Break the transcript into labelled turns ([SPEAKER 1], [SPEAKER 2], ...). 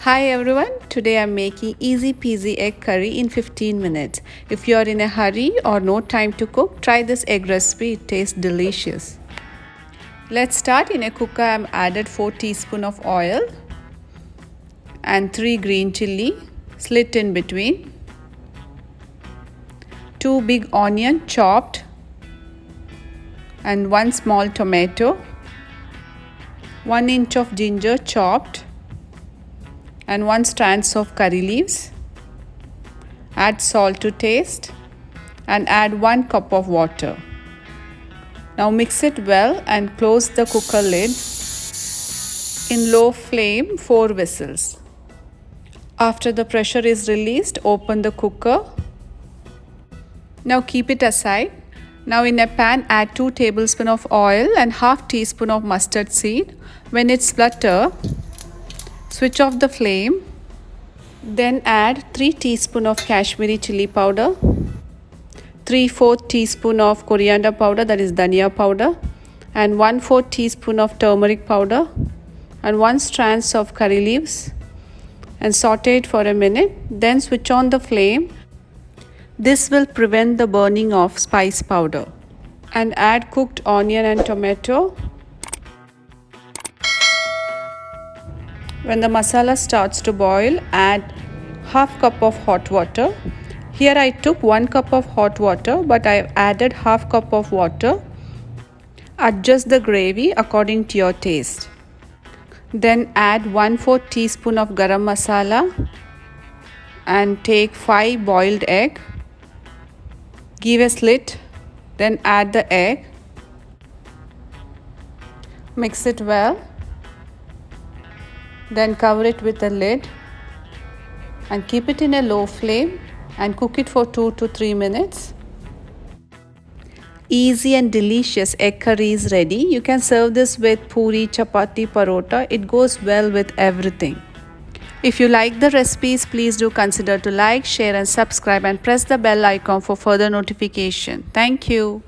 [SPEAKER 1] Hi everyone, today I'm making easy peasy egg curry in 15 minutes. If you're in a hurry or no time to cook, try this egg recipe, it tastes delicious. Let's start. In a cooker I'm added 4 teaspoons of oil and 3 green chilli slit in between, 2 big onion chopped and 1 small tomato, 1 inch of ginger chopped and 1 strands of curry leaves. Add salt to taste and add 1 cup of water. Now mix it well and close the cooker lid in low flame 4 whistles. After the pressure is released, open the cooker. Now keep it aside. Now in a pan add 2 tablespoons of oil and half teaspoon of mustard seed. When it splutters, switch off the flame. Then add 3 teaspoons of Kashmiri chili powder, 3/4 teaspoon of coriander powder, that is dhania powder, and 1/4 teaspoon of turmeric powder and 1 strands of curry leaves, and saute it for a minute. Then switch on the flame. This will prevent the burning of spice powder. And add cooked onion and tomato. When the masala starts to boil, add half cup of hot water. Here I took 1 cup of hot water, but I added half cup of water. Adjust the gravy according to your taste. Then add 1/4 teaspoon of garam masala and take 5 boiled egg. Give a slit, then add the egg. Mix it well. Then cover it with a lid and keep it in a low flame and cook it for 2 to 3 minutes. Easy and delicious egg curry is ready. You can serve this with puri, chapati, parota. It goes well with everything. If you like the recipes, please do consider to like, share and subscribe and press the bell icon for further notification. Thank you.